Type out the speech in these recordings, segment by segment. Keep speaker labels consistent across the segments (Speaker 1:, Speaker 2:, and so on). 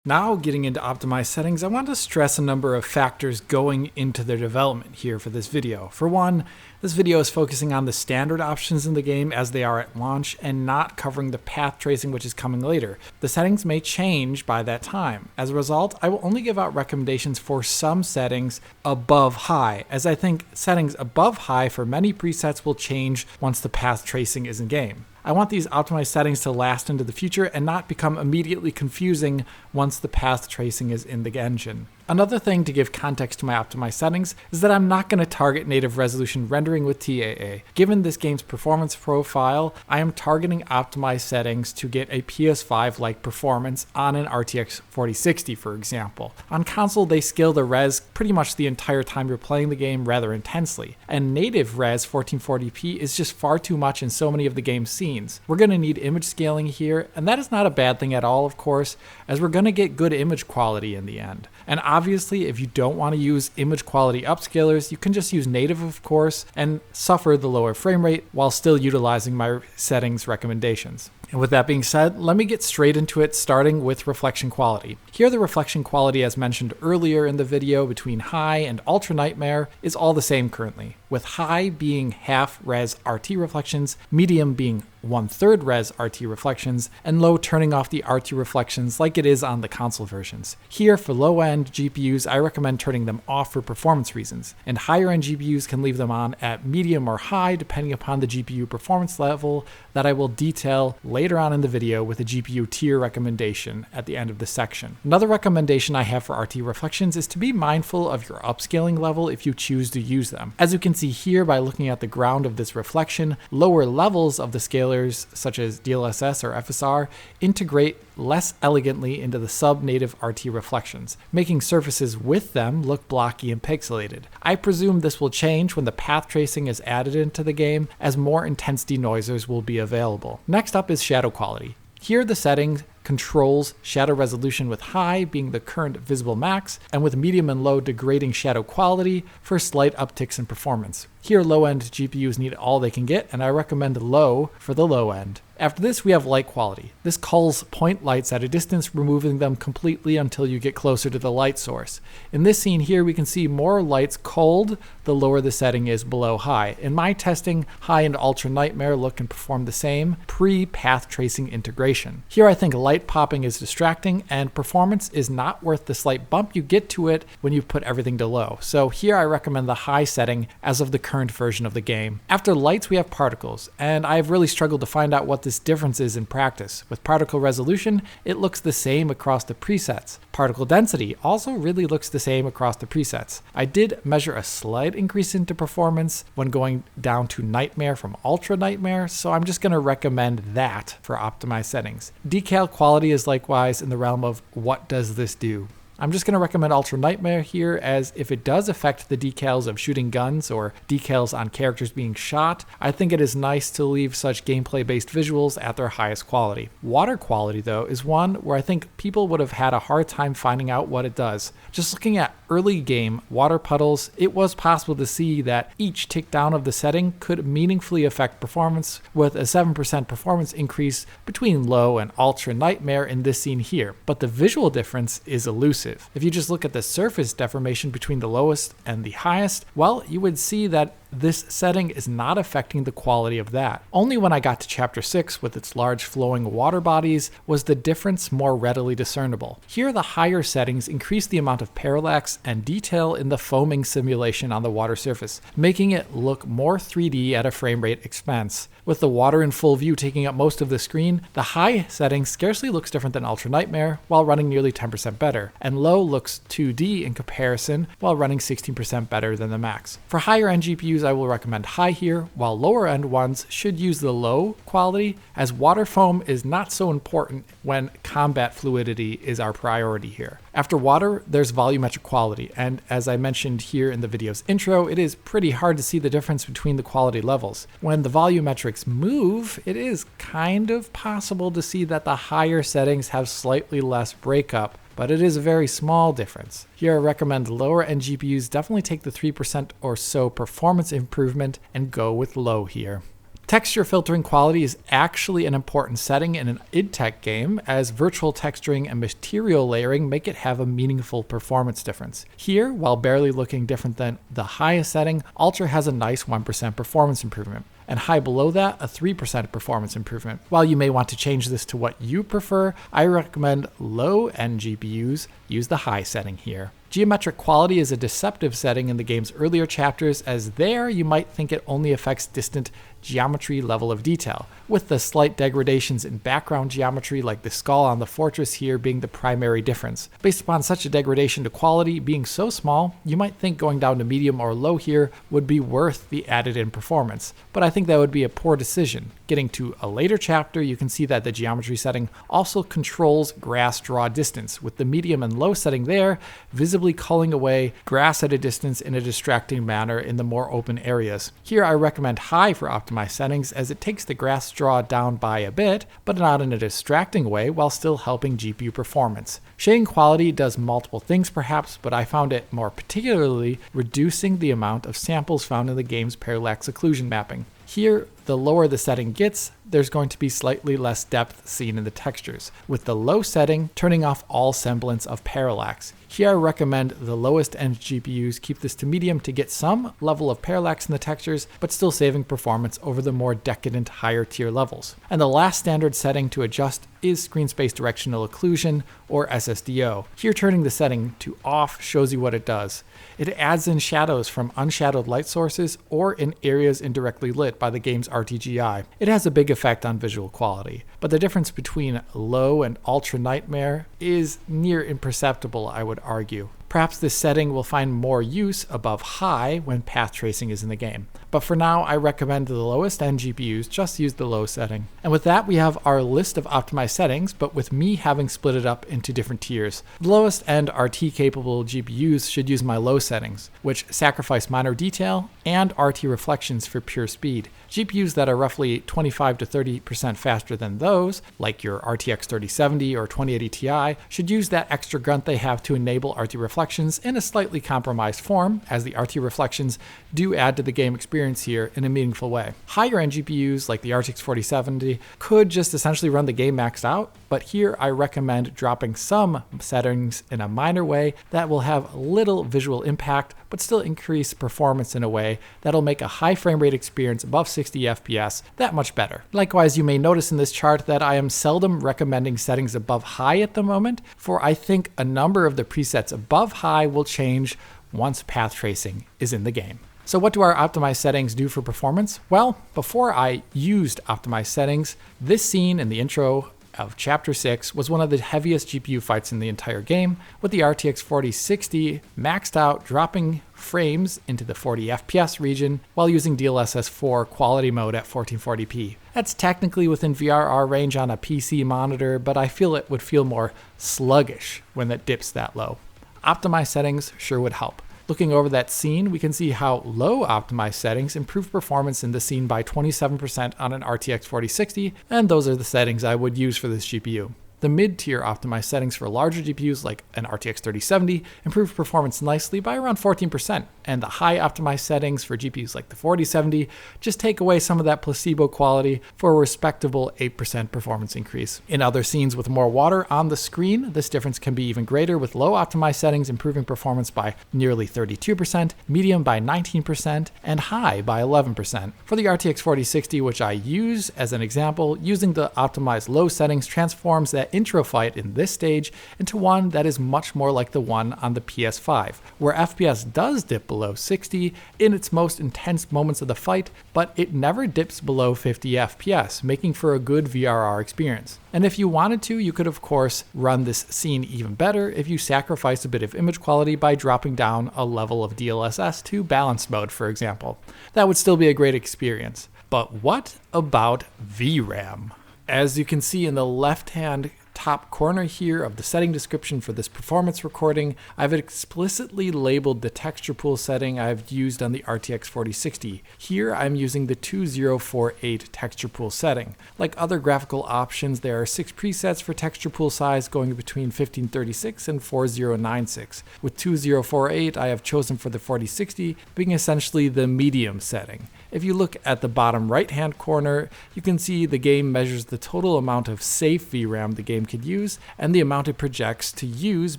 Speaker 1: Now getting into optimized settings, I want to stress a number of factors going into their development here for this video. For one, this video is focusing on the standard options in the game as they are at launch and not covering the path tracing which is coming later. The settings may change by that time. As a result, I will only give out recommendations for some settings above high, as I think settings above high for many presets will change once the path tracing is in game. I want these optimized settings to last into the future and not become immediately confusing once the path tracing is in the engine. Another thing to give context to my optimized settings is that I'm not going to target native resolution rendering with TAA. Given this game's performance profile, I am targeting optimized settings to get a PS5-like performance on an RTX 4060, for example. On console, they scale the res pretty much the entire time you're playing the game rather intensely, and native res 1440p is just far too much in so many of the game's scenes. We're going to need image scaling here, and that is not a bad thing at all, of course, as we're going to get good image quality in the end. And obviously, if you don't want to use image quality upscalers, you can just use native, of course, and suffer the lower frame rate while still utilizing my settings recommendations. And with that being said, let me get straight into it, starting with reflection quality. Here, the reflection quality, as mentioned earlier in the video, between high and ultra nightmare is all the same currently, with high being half res RT reflections, medium being 1/3 res RT reflections, and low turning off the RT reflections like it is on the console versions. Here, for low-end GPUs, I recommend turning them off for performance reasons, and higher-end GPUs can leave them on at medium or high depending upon the GPU performance level that I will detail later on in the video with a GPU tier recommendation at the end of this section. Another recommendation I have for RT reflections is to be mindful of your upscaling level if you choose to use them. As you can see here by looking at the ground of this reflection, lower levels of the scalers such as DLSS or FSR integrate less elegantly into the sub-native RT reflections, making surfaces with them look blocky and pixelated. I presume this will change when the path tracing is added into the game, as more intense denoisers will be available. Next up is shadow quality. Here the setting controls shadow resolution with high being the current visible max, and with medium and low degrading shadow quality for slight upticks in performance. Here low-end GPUs need all they can get, and I recommend low for the low end. After this, we have light quality. This culls point lights at a distance, removing them completely until you get closer to the light source. In this scene here, we can see more lights culled the lower the setting is below high. In my testing, high and ultra nightmare look and perform the same pre-path tracing integration. Here I think light popping is distracting, and performance is not worth the slight bump you get to it when you put everything to low. So here I recommend the high setting as of the current version of the game. After lights, we have particles, and I've really struggled to find out what this difference is in practice. With particle resolution, it looks the same across the presets. Particle density also really looks the same across the presets. I did measure a slight increase into performance when going down to nightmare from ultra nightmare, so I'm just going to recommend that for optimized settings. Decal quality is likewise in the realm of what does this do? I'm just going to recommend Ultra Nightmare here, as if it does affect the decals of shooting guns or decals on characters being shot, I think it is nice to leave such gameplay-based visuals at their highest quality. Water quality, though, is one where I think people would have had a hard time finding out what it does. Just looking at early game water puddles, it was possible to see that each tick down of the setting could meaningfully affect performance, with a 7% performance increase between low and Ultra Nightmare in this scene here, but the visual difference is elusive. If you just look at the surface deformation between the lowest and the highest, well, you would see that this setting is not affecting the quality of that. Only when I got to Chapter 6 with its large flowing water bodies was the difference more readily discernible. Here the higher settings increase the amount of parallax and detail in the foaming simulation on the water surface, making it look more 3D at a frame rate expense. With the water in full view taking up most of the screen, the high setting scarcely looks different than Ultra Nightmare while running nearly 10% better, and low looks 2D in comparison while running 16% better than the max. For higher end GPUs, I will recommend high here, while lower end ones should use the low quality, as water foam is not so important when combat fluidity is our priority here. After water, there's volumetric quality, and as I mentioned here in the video's intro, it is pretty hard to see the difference between the quality levels. When the volumetrics move, it is kind of possible to see that the higher settings have slightly less breakup, but it is a very small difference. Here I recommend lower end GPUs definitely take the 3% or so performance improvement and go with low here. Texture filtering quality is actually an important setting in an id Tech game, as virtual texturing and material layering make it have a meaningful performance difference. Here, while barely looking different than the highest setting, Ultra has a nice 1% performance improvement, and high below that, a 3% performance improvement. While you may want to change this to what you prefer, I recommend low-end GPUs use the high setting here. Geometric quality is a deceptive setting in the game's earlier chapters, as there you might think it only affects distant geometry level of detail, with the slight degradations in background geometry like the skull on the fortress here being the primary difference. Based upon such a degradation to quality being so small, you might think going down to medium or low here would be worth the added in performance, but I think that would be a poor decision. Getting to a later chapter, you can see that the geometry setting also controls grass draw distance, with the medium and low setting there visibly culling away grass at a distance in a distracting manner in the more open areas. Here I recommend high for optimized settings, as it takes the grass draw down by a bit, but not in a distracting way, while still helping GPU performance. Shading quality does multiple things perhaps, but I found it more particularly reducing the amount of samples found in the game's parallax occlusion mapping. Here, the lower the setting gets, there's going to be slightly less depth seen in the textures, with the low setting turning off all semblance of parallax. Here I recommend the lowest end GPUs keep this to medium to get some level of parallax in the textures, but still saving performance over the more decadent higher tier levels. And the last standard setting to adjust is screen space directional occlusion, or SSDO. Here turning the setting to off shows you what it does. It adds in shadows from unshadowed light sources or in areas indirectly lit by the game's RTGI. It has a big effect on visual quality, but the difference between low and ultra nightmare is near imperceptible, I would argue. Perhaps this setting will find more use above high when path tracing is in the game. But for now, I recommend the lowest end GPUs just use the low setting. And with that, we have our list of optimized settings, but with me having split it up into different tiers. The lowest end RT capable GPUs should use my low settings, which sacrifice minor detail and RT reflections for pure speed. GPUs that are roughly 25 to 30% faster than those, like your RTX 3070 or 2080 Ti, should use that extra grunt they have to enable RT reflections in a slightly compromised form, as the RT reflections do add to the game experience here in a meaningful way. Higher end GPUs like the RTX 4070 could just essentially run the game maxed out, but here I recommend dropping some settings in a minor way that will have little visual impact, but still increase performance in a way that'll make a high frame rate experience above 60 FPS that much better. Likewise, you may notice in this chart that I am seldom recommending settings above high at the moment, for I think a number of the presets above high will change once path tracing is in the game. So what do our optimized settings do for performance? Well, before I used optimized settings, this scene in the intro of Chapter 6 was one of the heaviest GPU fights in the entire game, with the RTX 4060 maxed out, dropping frames into the 40 FPS region while using DLSS 4 quality mode at 1440p. That's technically within VRR range on a PC monitor, but I feel it would feel more sluggish when it dips that low. Optimized settings sure would help. Looking over that scene, we can see how low optimized settings improve performance in the scene by 27% on an RTX 4060, and those are the settings I would use for this GPU. The mid-tier optimized settings for larger GPUs like an RTX 3070 improve performance nicely by around 14%, and the high optimized settings for GPUs like the 4070 just take away some of that placebo quality for a respectable 8% performance increase. In other scenes with more water on the screen, this difference can be even greater, with low optimized settings improving performance by nearly 32%, medium by 19%, and high by 11%. For the RTX 4060, which I use as an example, using the optimized low settings transforms that intro fight in this stage into one that is much more like the one on the PS5, where FPS does dip below 60 in its most intense moments of the fight, but it never dips below 50 FPS, making for a good VRR experience. And if you wanted to, you could of course run this scene even better if you sacrifice a bit of image quality by dropping down a level of DLSS to balanced mode, for example. That would still be a great experience. But what about VRAM? As you can see in the left-hand top corner here of the setting description for this performance recording, I've explicitly labeled the texture pool setting I've used on the RTX 4060. Here I'm using the 2048 texture pool setting. Like other graphical options, there are 6 presets for texture pool size going between 1536 and 4096. With 2048, I have chosen for the 4060 being essentially the medium setting. If you look at the bottom right-hand corner, you can see the game measures the total amount of safe VRAM the game could use and the amount it projects to use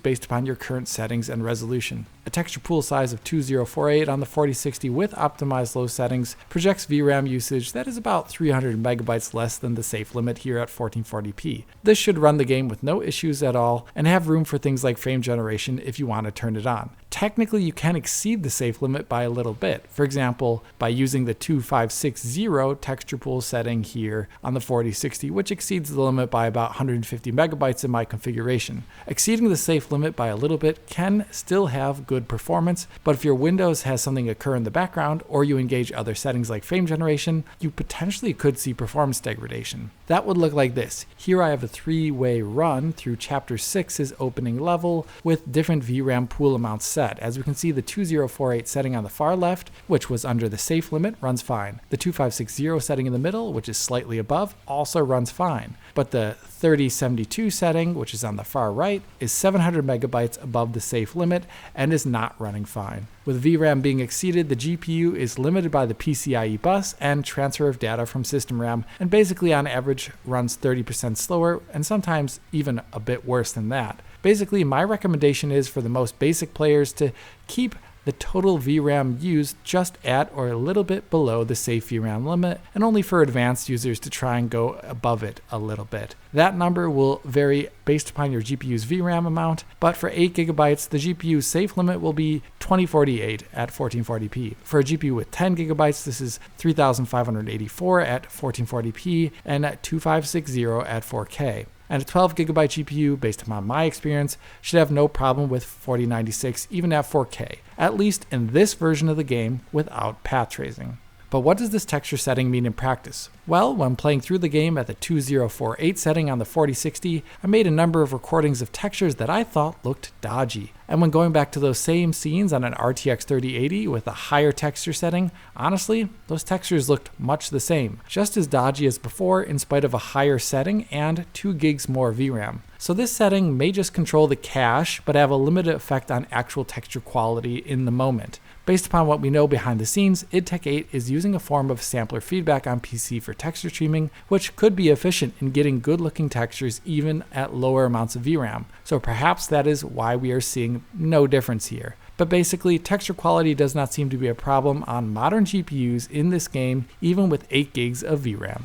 Speaker 1: based upon your current settings and resolution. A texture pool size of 2048 on the 4060 with optimized low settings projects VRAM usage that is about 300 megabytes less than the safe limit here at 1440p. This should run the game with no issues at all and have room for things like frame generation if you want to turn it on. Technically, you can exceed the safe limit by a little bit. For example, by using the 2560 texture pool setting here on the 4060, which exceeds the limit by about 150 megabytes in my configuration. Exceeding the safe limit by a little bit can still have good performance, but if your Windows has something occur in the background or you engage other settings like frame generation, you potentially could see performance degradation. That would look like this. Here I have a 3-way run through Chapter 6's opening level with different VRAM pool amounts set. As we can see, the 2048 setting on the far left, which was under the safe limit, runs fine. The 2560 setting in the middle, which is slightly above, also runs fine. But the 3072 setting, which is on the far right, is 700 megabytes above the safe limit and is not running fine. With VRAM being exceeded, the GPU is limited by the PCIe bus and transfer of data from system RAM, and basically on average runs 30% slower and sometimes even a bit worse than that. Basically, my recommendation is for the most basic players to keep the total VRAM used just at or a little bit below the safe VRAM limit, and only for advanced users to try and go above it a little bit. That number will vary based upon your GPU's VRAM amount, but for 8 gigabytes, the GPU's safe limit will be 2048 at 1440p. For a GPU with 10 gigabytes, this is 3584 at 1440p and at 2560 at 4K. And a 12 gigabyte GPU, based upon my experience, should have no problem with 4096 even at 4K, at least in this version of the game without path tracing. But what does this texture setting mean in practice? Well, when playing through the game at the 2048 setting on the 4060, I made a number of recordings of textures that I thought looked dodgy. And when going back to those same scenes on an RTX 3080 with a higher texture setting, honestly, those textures looked much the same, just as dodgy as before in spite of a higher setting and 2 gigs more VRAM. So this setting may just control the cache, but have a limited effect on actual texture quality in the moment. Based upon what we know behind the scenes, idTech 8 is using a form of sampler feedback on PC for texture streaming, which could be efficient in getting good looking textures even at lower amounts of VRAM. So perhaps that is why we are seeing no difference here. But basically, texture quality does not seem to be a problem on modern GPUs in this game, even with 8 gigs of VRAM.